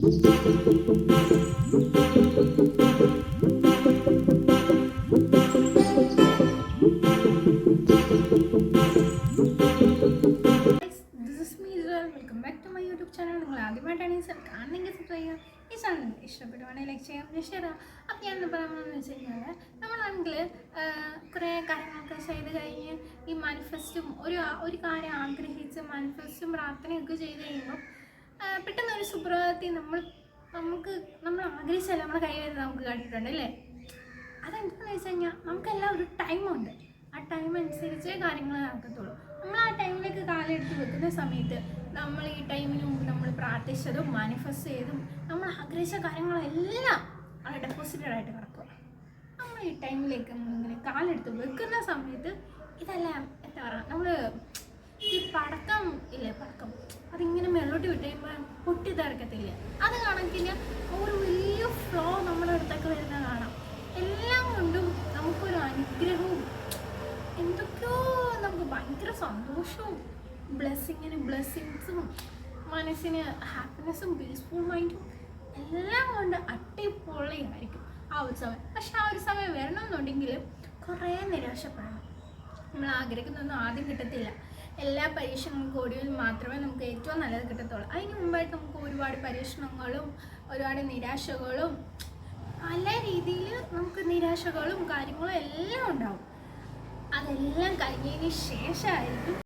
Welcome back to my YouTube channel. നിങ്ങൾ ആദ്യമായിട്ടാണ് ഈ കാണുന്നെങ്കിൽ സബ്സ്ക്രൈബ് ചെയ്യുക. ഈ ചാനൽ ഇഷ്ടപ്പെടുവാണെങ്കിൽ ലൈക്ക് ചെയ്യാം, ഷെയർ ചെയ്യാം. അപ്പം ഞാൻ പറയാമെന്ന് വെച്ച് കഴിഞ്ഞാൽ നമ്മളാണെങ്കിൽ കുറേ കാര്യങ്ങളൊക്കെ ചെയ്ത് കഴിഞ്ഞ് ഈ മാനിഫെസ്റ്റും ഒരു കാര്യം ആഗ്രഹിച്ച് മാനിഫെസ്റ്റും പ്രാർത്ഥനയൊക്കെ ചെയ്ത് കഴിയുമ്പോൾ പെട്ടെന്നൊരു സുപ്രഭാതത്തിൽ നമ്മൾ ആഗ്രഹിച്ചല്ല നമ്മുടെ കയ്യിൽ നമുക്ക് കണ്ടിട്ടുണ്ട് അല്ലേ. അതെന്താണെന്ന് വെച്ച് കഴിഞ്ഞാൽ നമുക്കെല്ലാം ഒരു ടൈമുണ്ട്. ആ ടൈം അനുസരിച്ചേ കാര്യങ്ങൾ നടക്കത്തുള്ളൂ. നമ്മൾ ആ ടൈമിലേക്ക് കാലെടുത്ത് വെക്കുന്ന സമയത്ത് നമ്മൾ ഈ ടൈമിന് മുമ്പ് നമ്മൾ പ്രാർത്ഥിച്ചതും മാനിഫെസ്റ്റ് ചെയ്തും നമ്മൾ ആഗ്രഹിച്ച കാര്യങ്ങളെല്ലാം അവിടെ ഡെപ്പോസിറ്റഡ് ആയിട്ട് കിടക്കുക. നമ്മൾ ഈ ടൈമിലേക്ക് ഇങ്ങനെ കാലെടുത്ത് വെക്കുന്ന സമയത്ത് ഇതെല്ലാം എന്താ പറയുക, നമ്മൾ ഈ പടക്കം ഇല്ലേ, പടക്കം അതിങ്ങനെ മേലോട്ട് വിട്ട് കഴിയുമ്പോൾ പൊട്ടിത്തെറിക്കത്തില്ലേ, അത് കണക്കിന് ഒരു വലിയ ഫ്ലോ നമ്മുടെ അടുത്തൊക്കെ വരുന്നത് കാണാം. എല്ലാം കൊണ്ടും നമുക്കൊരു അനുഗ്രഹവും എന്തൊക്കെയോ നമുക്ക് ഭയങ്കര സന്തോഷവും ബ്ലെസ്സിങ്സും മനസ്സിന് ഹാപ്പിനെസ്സും പീസ്ഫുൾ മൈൻഡും എല്ലാം കൊണ്ട് അടിപൊളിയായിരിക്കും ആ ഒരു സമയം. പക്ഷെ ആ ഒരു സമയം വരണമെന്നുണ്ടെങ്കിൽ കുറേ നിരാശപ്പെടണം. നമ്മൾ ആഗ്രഹിക്കുന്നൊന്നും ആദ്യം കിട്ടത്തില്ല. എല്ലാ പരീക്ഷണങ്ങൾക്കും ഒടുവിൽ മാത്രമേ നമുക്ക് ഏറ്റവും നല്ലത് കിട്ടത്തുള്ളൂ. അതിന് മുമ്പായിട്ട് നമുക്ക് ഒരുപാട് പരീക്ഷണങ്ങളും ഒരുപാട് നിരാശകളും പല രീതിയിൽ നമുക്ക് നിരാശകളും കാര്യങ്ങളും എല്ലാം ഉണ്ടാവും. അതെല്ലാം കഴിഞ്ഞതിന് ശേഷമായിരിക്കും